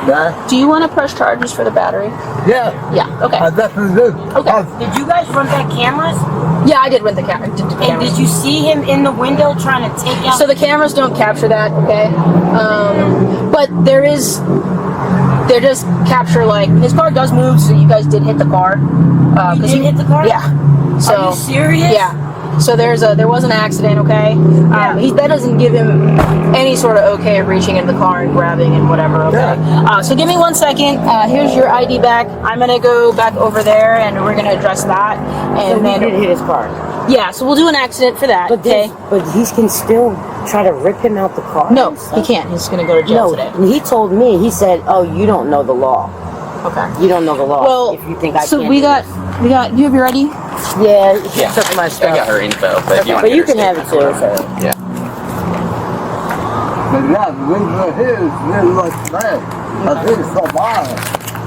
Yeah. Do you want to press charges for the battery? Yeah. Yeah. Okay. I definitely do. Okay. Did you guys run back cameras? Yeah, I did rent the camera. And did you see him in the window trying to take out? So the cameras don't capture that, okay? But they just capture, like, his car does move, so you guys did hit the car. You did hit the car? Yeah. So, are you serious? Yeah. So there was an accident, okay? That doesn't give him any sort of okay of reaching into the car and grabbing and whatever, okay? So give me 1 second. Here's your ID back. I'm gonna go back over there and we're gonna address that. And so then he did hit his car. Yeah, so we'll do an accident for that. But he can still try to rip him out the car. No, he can't. He's gonna go to jail today. He told me. He said, "Oh, you don't know the law. Okay. You don't know the law. Well, if you think I so can't we do got. Do you have your ID? Yeah, he took my stuff. I got her info, but you can have it too. Yeah. But yeah, we were here, really like that. I think it's so wild.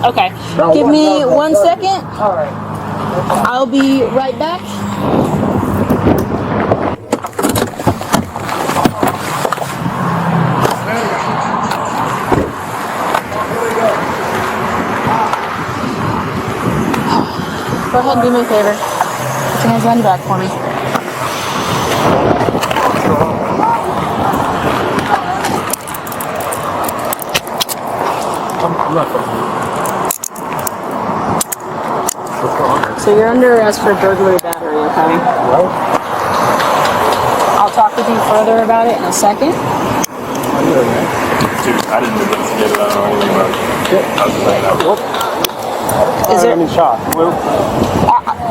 Okay. Give me 1 second. All right. I'll be right back. Go ahead and do me a favor. Put your hands on your back for me. So you're under arrest for burglary battery, okay? I'll talk with you further about it in a second. Dude, I didn't investigate it. I don't know anything about it. I was just laying out. Is there? I'm in shock.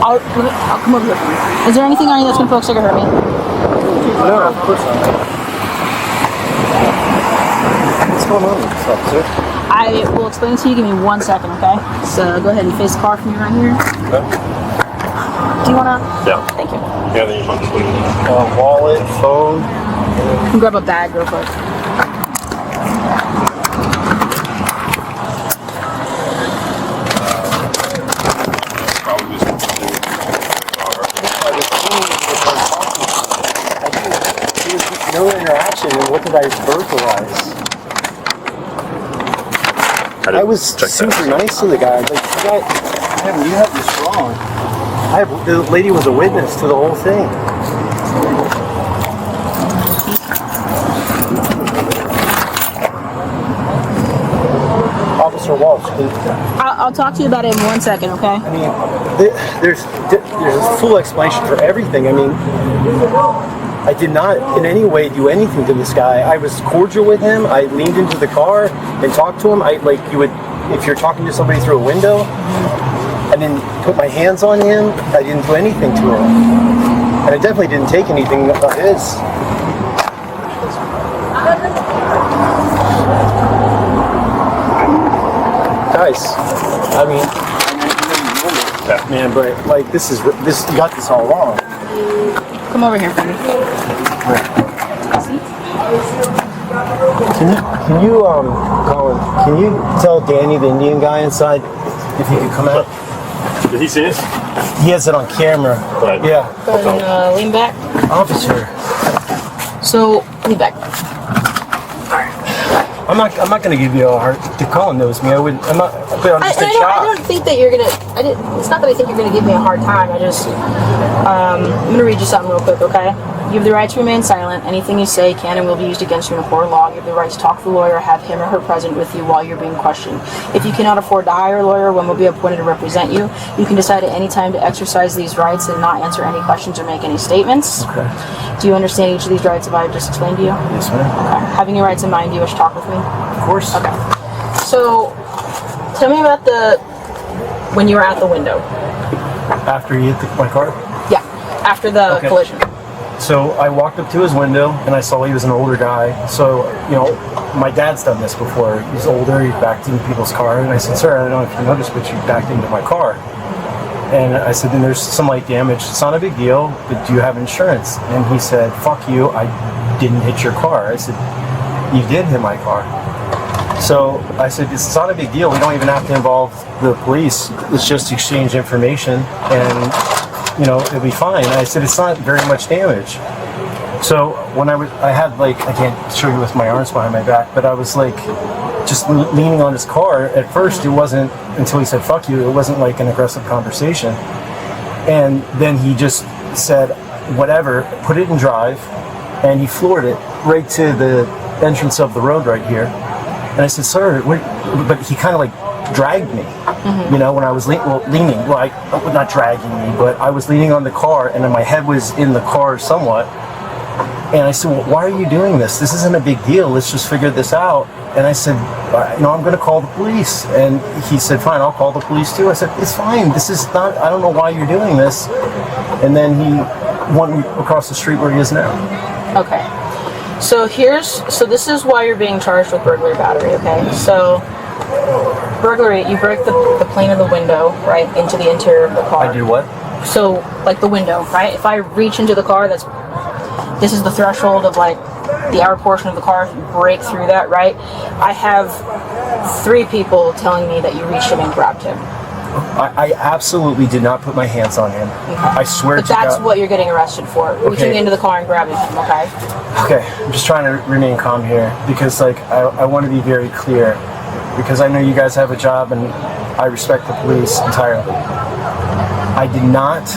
I'll come over here for you. Is there anything on you that's gonna poke, stick, or hurt me? No, of course not. What's going on with this officer? I will explain to you. Give me 1 second, okay? So go ahead and face the car for me right here. Okay. Do you wanna? Yeah. Thank you. Yeah, then you want to put it in. Wallet, phone. You can grab a bag real quick. Probably just something to do with No interaction, and what did I burglarize? I was super nice to the guy. Like, you have this wrong. The lady was a witness to the whole thing. Officer Walsh, I'll talk to you about it in 1 second, okay? I mean, there's a full explanation for everything. I mean, I did not in any way do anything to this guy. I was cordial with him. I leaned into the car and talked to him. If you're talking to somebody through a window, I didn't put my hands on him. I didn't do anything to him. And I definitely didn't take anything of his. Guys, I mean, man, but like this, you got this all wrong. Come over here for me. Can you, Colin, can you tell Danny, the Indian guy inside, if he could come out? Did he see it? He has it on camera. Right. Yeah. Go ahead and lean back. Officer. So, lean back. I'm not gonna give you a hard. Colin knows me. I'm just in shock. I don't think that you're gonna. It's not that I think you're gonna give me a hard time. I'm gonna read you something real quick, okay? You have the right to remain silent. Anything you say can and will be used against you in a court of law. You have the right to talk to the lawyer or have him or her present with you while you're being questioned. If you cannot afford to hire a lawyer, one will be appointed to represent you. You can decide at any time to exercise these rights and not answer any questions or make any statements. Okay. Do you understand each of these rights if I just explained to you? Yes, ma'am. Okay. Having your rights in mind, do you wish to talk with me? Of course. Okay. So, tell me about when you were at the window. After he hit my car? Yeah, after the collision. So I walked up to his window and I saw he was an older guy. So, my dad's done this before. He's older, he backed into people's car. And I said, sir, I don't know if you noticed, but you backed into my car. And I said, then there's some light damage. It's not a big deal, but do you have insurance? And he said, fuck you, I didn't hit your car. I said, you did hit my car. So I said, it's not a big deal. We don't even have to involve the police. Let's just exchange information and, it'll be fine. I said, it's not very much damage. So when I had like, I can't show you with my arms behind my back, but I was like just leaning on his car. At first, it wasn't until he said "fuck you." It wasn't like an aggressive conversation, and then he just said whatever, put it in drive, and he floored it right to the entrance of the road right here. And I said, "Sir," but he kind of like dragged me, you know, when I was leaning. Well, not dragging me, but I was leaning on the car, and then my head was in the car somewhat. And I said, well, why are you doing this? This isn't a big deal. Let's just figure this out. And I said, I'm going to call the police. And he said, fine, I'll call the police too. I said, it's fine. This is not, I don't know why you're doing this. And then he went across the street where he is now. Okay. So this is why you're being charged with burglary battery, okay? So, burglary, you break the plane of the window, right, into the interior of the car. I do what? So, like the window, right? If I reach into the car, this is the threshold of like the outer portion of the car, break through that, right? I have 3 people telling me that you reached in and grabbed him. I absolutely did not put my hands on him. Okay. I swear but to God. that's what you're getting arrested for, reaching into the car and grabbing him, okay? Okay, I'm just trying to remain calm here because like I want to be very clear because I know you guys have a job and I respect the police entirely. I did not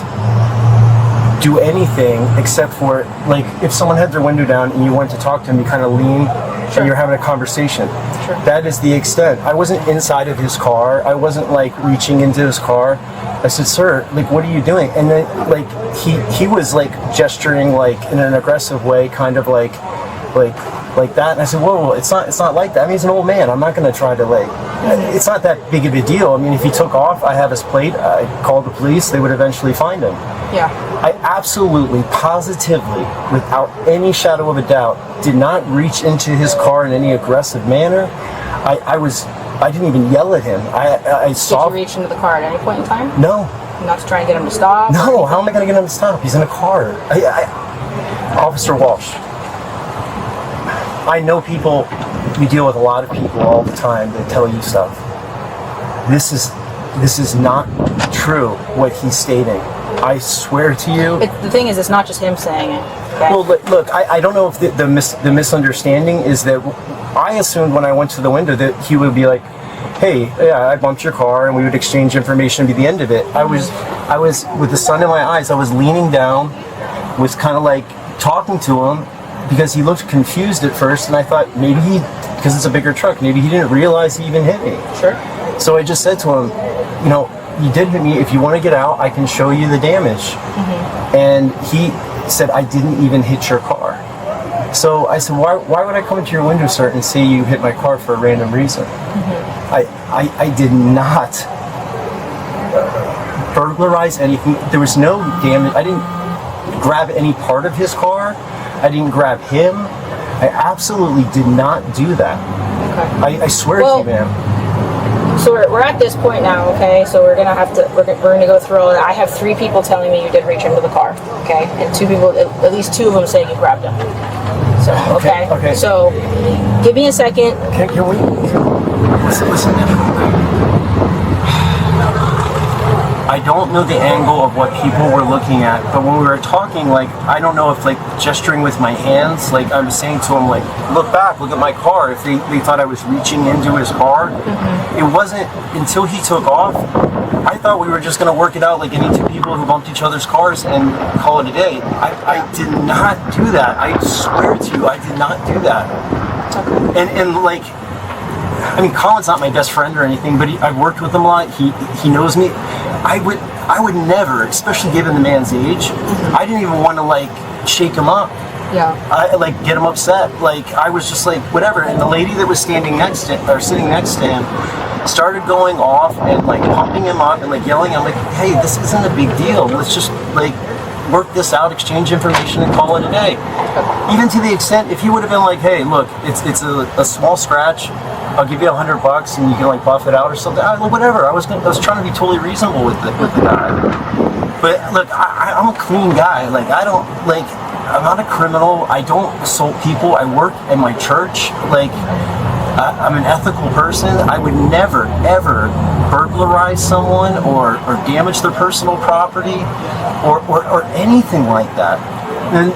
do anything except for, like, if someone had their window down and you went to talk to him, you kind of lean Sure. and you're having a conversation. Sure. That is the extent. I wasn't inside of his car. I wasn't like reaching into his car. I said, sir, like, what are you doing? And then like he was like gesturing like in an aggressive way, kind of like that. And I said, whoa, it's not like that. I mean, he's an old man. I'm not going to try to like, it's not that big of a deal. I mean, if he took off, I have his plate. I called the police. They would eventually find him. Yeah. I absolutely, positively, without any shadow of a doubt, did not reach into his car in any aggressive manner. I didn't even yell at him. I saw. Did you reach into the car at any point in time? No. Not to try and get him to stop? No, how am I going to get him to stop? He's in a car. Officer Walsh, I know people, you deal with a lot of people all the time that tell you stuff. This is not true what he's stating. I swear to you. The thing is, it's not just him saying it. Okay? Well, look, I don't know if the misunderstanding is that I assumed when I went to the window that he would be like, hey, yeah, I bumped your car, and we would exchange information and be the end of it. I was with the sun in my eyes. I was leaning down, was kind of like talking to him because he looked confused at first, and I thought maybe because it's a bigger truck, maybe he didn't realize he even hit me. Sure. So I just said to him, you did hit me. If you want to get out, I can show you the damage. Mm-hmm. And he said, I didn't even hit your car. So I said, why would I come into your window, sir, and say you hit my car for a random reason? Mm-hmm. I did not burglarize anything. There was no damage. I didn't grab any part of his car. I didn't grab him. I absolutely did not do that. Okay. I swear to you, ma'am. So we're at this point now, okay? So we're gonna go through all that. I have 3 people telling me you did reach into the car, okay? And 2 people, at least 2 of them saying you grabbed him. So okay. Okay. So give me a second. Can we listen? I don't know the angle of what people were looking at, but when we were talking, like, I don't know if, like, gesturing with my hands, like, I was saying to him, like, look back, look at my car, if they thought I was reaching into his car. Mm-hmm. It wasn't until he took off, I thought we were just going to work it out like any 2 people who bumped each other's cars and call it a day. I did not do that. I swear to you, I did not do that. Okay. And like, I mean, Colin's not my best friend or anything, but I've worked with him a lot. He knows me. I would never, especially given the man's age, I didn't even want to like shake him up. Yeah. I like get him upset. Like I was just like whatever. And the lady that was sitting next to him started going off and like pumping him up and like yelling. I'm like, hey, this isn't a big deal. Let's just like work this out, exchange information, and call it a day. Even to the extent, if he would have been like, hey, look, it's a small scratch. I'll give you $100 and you can like buff it out or something. Whatever. I was trying to be totally reasonable with the guy. But look, I'm a clean guy. Like I'm not a criminal. I don't assault people. I work in my church. Like I'm an ethical person. I would never ever burglarize someone or damage their personal property or anything like that. And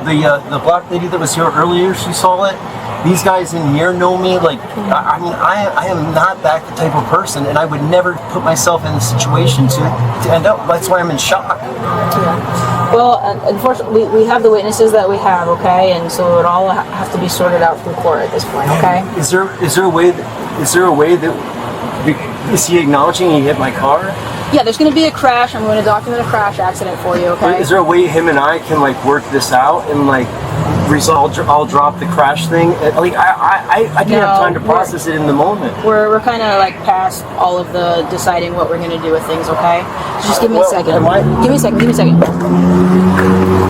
the black lady that was here earlier, she saw it. These guys in here know me. Like, I am not that type of person, and I would never put myself in the situation to end up. That's why I'm in shock. Yeah. Well, unfortunately, we have the witnesses that we have, okay, and so it would all have to be sorted out through court at this point, okay? Is there a way that is he acknowledging he hit my car? Yeah, there's going to be a crash. I'm going to document a crash accident for you, okay? Is there a way him and I can like work this out and like resolve? I'll drop the crash thing. Like I didn't have time to process it in the moment. We're kind of like past all of the deciding what we're going to do with things, okay? So just give me a second. Give me a second.